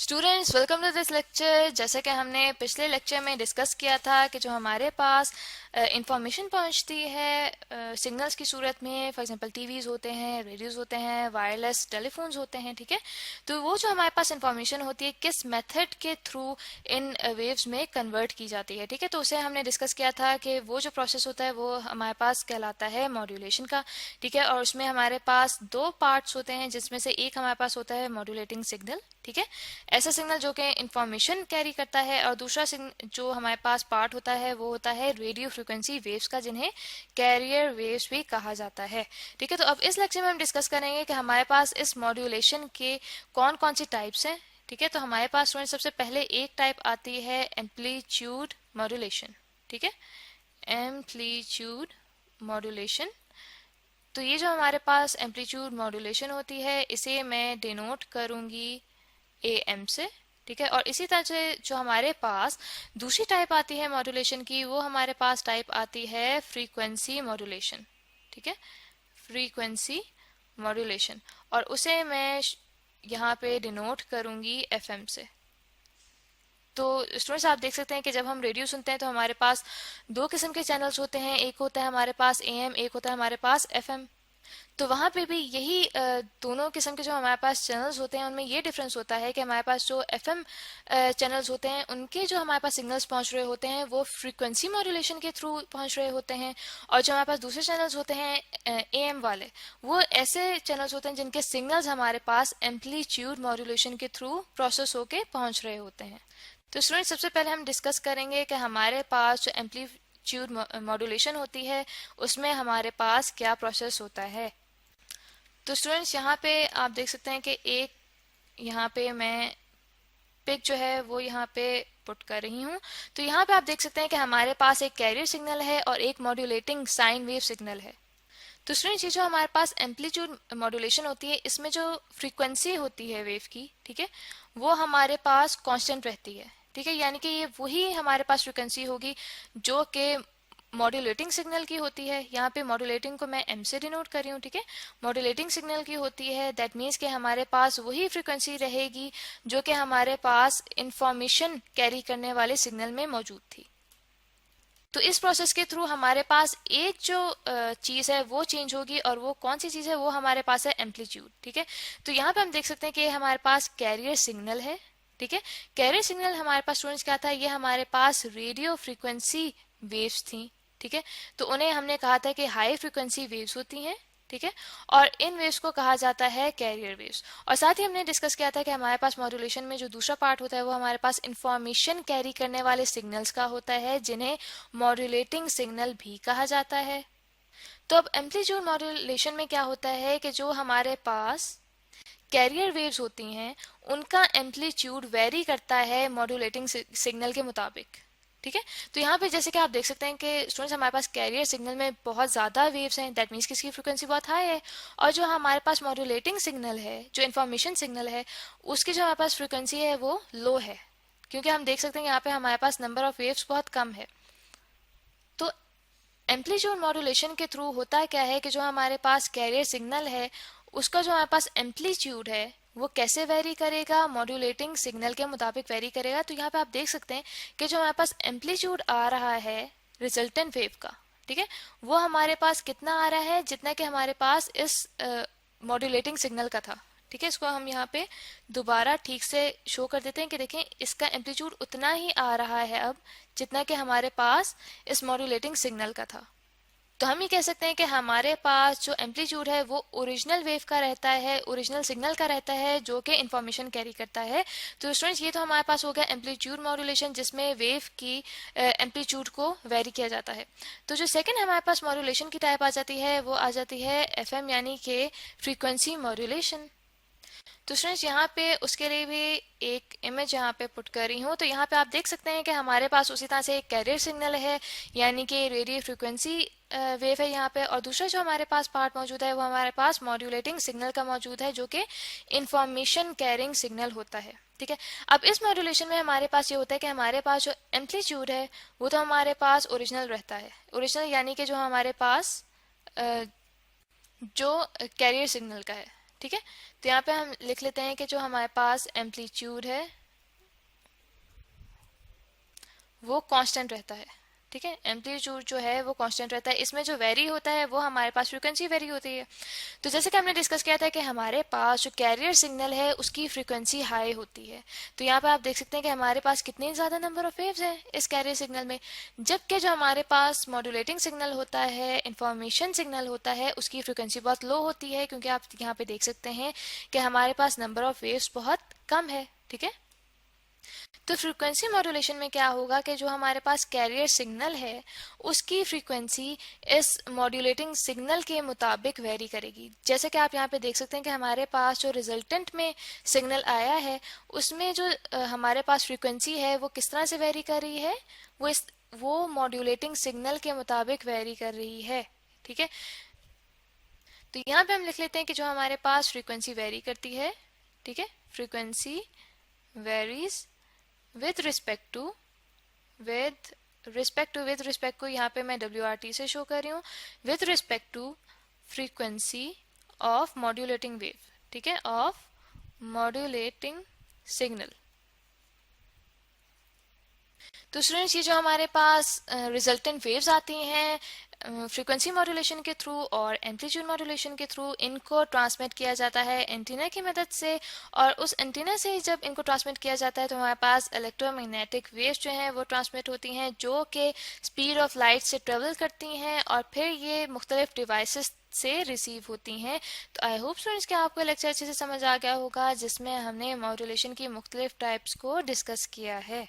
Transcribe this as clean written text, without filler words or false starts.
Students welcome to this lecture. जैसे कि हमने पिछले लेक्चर में डिस्कस किया था कि जो हमारे पास इंफॉर्मेशन पहुंचती है सिग्नल्स की सूरत में, फॉर एग्जांपल टीवीज़ होते हैं, रेडियोज़ होते हैं, वायरलेस टेलीफोन्स होते हैं, ठीक है। तो वो जो हमारे पास इंफॉर्मेशन होती है किस मेथड के थ्रू इन वेव्स में कन्वर्ट की जाती है, ठीक है। तो उसे हमने डिस्कस किया था कि वो जो प्रोसेस होता है वो हमारे पास कहलाता है मॉड्यूलेशन का, ठीक है। और उसमें हमारे पास दो पार्ट्स होते हैं जिसमें से एक हमारे पास होता है मॉड्यूलेटिंग सिग्नल, ठीक है, ऐसा सिग्नल जो कि इंफॉर्मेशन कैरी करता है, और दूसरा जो हमारे पास पार्ट होता है वो होता है रेडियो फ्रिक्वेंसी वेव्स का, जिन्हें कैरियर वेव्स भी कहा जाता है, ठीक है। तो अब इस लेक्चर में हम डिस्कस करेंगे कि हमारे पास इस मॉड्यूलेशन के कौन कौन सी टाइप्स हैं, ठीक है। तो हमारे पास स्टूडेंट सबसे पहले एक टाइप आती है एम्पलीट्यूड मॉड्यूलेशन, ठीक है, एम्पलीट्यूड मॉड्यूलेशन। तो ये जो हमारे पास एम्पलीट्यूड मॉड्यूलेशन होती है इसे मैं डिनोट करूंगी AM से, ठीक है। और इसी तरह से जो हमारे पास दूसरी टाइप आती है मॉड्यूलेशन की, वो हमारे पास टाइप आती है फ्रीक्वेंसी मॉड्यूलेशन, ठीक है, फ्रीक्वेंसी मॉड्यूलेशन, और उसे मैं यहाँ पे डिनोट करूंगी FM से। तो स्टूडेंट्स आप देख सकते हैं कि जब हम रेडियो सुनते हैं तो हमारे पास दो किस्म के चैनल्स होते हैं, एक होता है हमारे पास AM, एक होता है हमारे पास FM। तो वहाँ पे भी यही दोनों किस्म के जो हमारे पास चैनल्स होते हैं उनमें ये डिफरेंस होता है कि हमारे पास जो FM चैनल्स होते हैं उनके जो हमारे पास सिग्नल्स पहुंच रहे होते हैं वो फ्रीक्वेंसी मॉड्यूलेशन के थ्रू पहुंच रहे होते हैं, और जो हमारे पास दूसरे चैनल्स होते हैं AM वाले, वो ऐसे चैनल्स होते हैं जिनके सिग्नल्स हमारे पास एम्पलीट्यूड मॉड्यूलेशन के थ्रू प्रोसेस होके पहुंच रहे होते हैं। तो स्टूडेंट सबसे पहले हम डिस्कस करेंगे कि हमारे पास जो एम्पलीट्यूड मॉड्यूलेशन होती है उसमें हमारे पास क्या प्रोसेस होता है। तो स्टूडेंट्स यहाँ पे आप देख सकते हैं कि एक यहाँ पे मैं पिक जो है वो यहाँ पे पुट कर रही हूँ। तो यहाँ पे आप देख सकते हैं कि हमारे पास एक कैरियर सिग्नल है और एक मॉड्यूलेटिंग साइन वेव सिग्नल है। तो स्टूडेंट्स ये जो हमारे पास एम्पलीट्यूड मॉड्यूलेशन होती है इसमें जो फ्रीक्वेंसी होती है वेव की, ठीक है, वो हमारे पास कांस्टेंट रहती है, ठीक है, यानी कि ये वही हमारे पास फ्रीक्वेंसी होगी जो कि मॉड्यूलेटिंग सिग्नल की होती है। यहाँ पे मॉड्यूलेटिंग को मैं M से डिनोट कर रही हूँ, ठीक है, मॉड्यूलेटिंग सिग्नल की होती है। दैट मीन्स कि हमारे पास वही फ्रीक्वेंसी रहेगी जो कि हमारे पास इंफॉर्मेशन कैरी करने वाले सिग्नल में मौजूद थी। तो इस प्रोसेस के थ्रू हमारे पास एक जो चीज है वो चेंज होगी, और वो कौन सी चीज है वो हमारे पास है एम्पलीट्यूड, ठीक है। तो यहाँ पे हम देख सकते हैं कि हमारे पास कैरियर सिग्नल है, ठीक है। कैरियर सिग्नल हमारे पास स्टूडेंट्स क्या था, ये हमारे पास रेडियो फ्रीक्वेंसी वेव्स थी, ठीक है। तो उन्हें हमने कहा था कि हाई फ्रीक्वेंसी वेव्स होती हैं, ठीक है, और इन वेव्स को कहा जाता है कैरियर वेव्स। और साथ ही हमने डिस्कस किया था कि हमारे पास मॉड्यूलेशन में जो दूसरा पार्ट होता है वो हमारे पास इंफॉर्मेशन कैरी करने वाले सिग्नल्स का होता है, जिन्हें मॉड्यूलेटिंग सिग्नल भी कहा जाता है। तो अब एम्पलीट्यूड मॉड्यूलेशन में क्या होता है कि जो हमारे पास कैरियर वेव्स होती हैं उनका एम्पलीट्यूड वेरी करता है मॉड्यूलेटिंग सिग्नल के मुताबिक, ठीक है। तो यहाँ पे जैसे कि आप देख सकते हैं कि स्टूडेंट्स हमारे पास कैरियर सिग्नल में बहुत ज़्यादा वेव्स हैं, दैट मीन्स कि इसकी फ्रीक्वेंसी बहुत हाई है, और जो हमारे पास मॉड्यूलेटिंग सिग्नल है, जो इन्फॉर्मेशन सिग्नल है, उसकी जो हमारे पास फ्रीक्वेंसी है वो लो है, क्योंकि हम देख सकते हैं यहाँ पे हमारे पास नंबर ऑफ वेव्स बहुत कम है। तो एम्पलीट्यूड मॉड्यूलेशन के थ्रू होता क्या है कि जो हमारे पास कैरियर सिग्नल है उसका जो हमारे पास एम्पलीट्यूड है वो कैसे वेरी करेगा, मॉड्यूलेटिंग सिग्नल के मुताबिक वेरी करेगा। तो यहाँ पे आप देख सकते हैं कि जो हमारे पास एम्पलीट्यूड आ रहा है रिजल्टेंट वेव का, ठीक है, वो हमारे पास कितना आ रहा है जितना कि हमारे पास इस मॉड्यूलेटिंग सिग्नल का था, ठीक है। इसको हम यहाँ पे दोबारा ठीक से शो कर देते हैं कि देखें इसका एम्पलीट्यूड उतना ही आ रहा है अब जितना कि हमारे पास इस मॉड्यूलेटिंग सिग्नल का था। तो हम ये कह सकते हैं कि हमारे पास जो एम्पलीट्यूड है वो ओरिजिनल वेव का रहता है, ओरिजिनल सिग्नल का रहता है जो कि इंफॉर्मेशन कैरी करता है। तो स्टूडेंट्स ये तो हमारे पास हो गया एम्पलीट्यूड मॉड्यूलेशन जिसमें वेव की एम्पलीट्यूड को वेरी किया जाता है। तो जो सेकंड हमारे पास मॉड्यूलेशन की टाइप आ जाती है वो आ जाती है FM यानी कि फ्रीक्वेंसी मॉड्यूलेशन। तो स्टूडेंट्स यहाँ पे उसके लिए भी एक इमेज यहाँ पे पुट कर रही हूँ। तो यहाँ पे आप देख सकते हैं कि हमारे पास उसी तरह से एक कैरियर सिग्नल है यानी कि रेडियो फ्रीक्वेंसी वेव है यहाँ पे, और दूसरा जो हमारे पास पार्ट मौजूद है वो हमारे पास मॉड्यूलेटिंग सिग्नल का मौजूद है जो कि इंफॉर्मेशन कैरिंग सिग्नल होता है, ठीक है। अब इस मॉड्यूलेशन में हमारे पास ये होता है कि हमारे पास जो एम्पलीट्यूड है वो तो हमारे पास ओरिजिनल रहता है, ओरिजिनल यानी कि जो हमारे पास जो कैरियर सिग्नल का है, ठीक है, तो यहाँ पे हम लिख लेते हैं कि जो हमारे पास एम्पलीट्यूड है वो कांस्टेंट रहता है। ठीक है, एम्पलीट्यूड जो है वो कांस्टेंट रहता है, इसमें जो वेरी होता है वो हमारे पास फ्रीक्वेंसी वेरी होती है। तो जैसे कि हमने डिस्कस किया था कि हमारे पास जो कैरियर सिग्नल है उसकी फ्रीक्वेंसी हाई होती है। तो यहाँ पे आप देख सकते हैं कि हमारे पास कितने ज़्यादा नंबर ऑफ वेव्स हैं इस कैरियर सिग्नल में, जबकि जो हमारे पास मॉड्यूलेटिंग सिग्नल होता है, इंफॉर्मेशन सिग्नल होता है, उसकी फ्रीक्वेंसी बहुत लो होती है, क्योंकि आप यहाँ पे देख सकते हैं कि हमारे पास नंबर ऑफ वेव्स बहुत कम है। ठीक है, तो फ्रीक्वेंसी मॉड्यूलेशन में क्या होगा कि जो हमारे पास कैरियर सिग्नल है उसकी फ्रीक्वेंसी इस मॉड्यूलेटिंग सिग्नल के मुताबिक वेरी करेगी। जैसे कि आप यहाँ पे देख सकते हैं कि हमारे पास जो रिजल्टेंट में सिग्नल आया है उसमें जो हमारे पास फ्रीक्वेंसी है वो किस तरह से वेरी कर रही है, वो मॉड्यूलेटिंग सिग्नल के मुताबिक वेरी कर रही है। ठीक है, तो यहाँ पे हम लिख लेते हैं कि जो हमारे पास फ्रीक्वेंसी वेरी करती है, ठीक है, frequency varies with respect to with respect को यहाँ पे मैं WRT से शो कर रही हूँ, with respect to frequency of modulating wave. ठीक है, ऑफ मॉड्यूलेटिंग सिग्नल। तो स्टूडेंट्स ये जो हमारे पास रिजल्टेंट वेव्स आती हैं फ्रीक्वेंसी मॉड्यूलेशन के थ्रू और एम्पलीट्यूड मॉड्यूलेशन के थ्रू, इनको ट्रांसमिट किया जाता है एंटीना की मदद से, और उस एंटीना से जब इनको ट्रांसमिट किया जाता है तो हमारे पास इलेक्ट्रोमैग्नेटिक वेव्स जो हैं वो ट्रांसमिट होती हैं, जो कि स्पीड ऑफ लाइट से ट्रेवल करती हैं और फिर ये मुख्तलिफ डिवाइसेस से रिसीव होती हैं। तो आई होप स्टूडेंट्स कि आपको लेक्चर अच्छे से समझ आ गया होगा, जिसमें हमने मॉड्यूलेशन की मुख्तलिफ टाइप्स को डिस्कस किया है।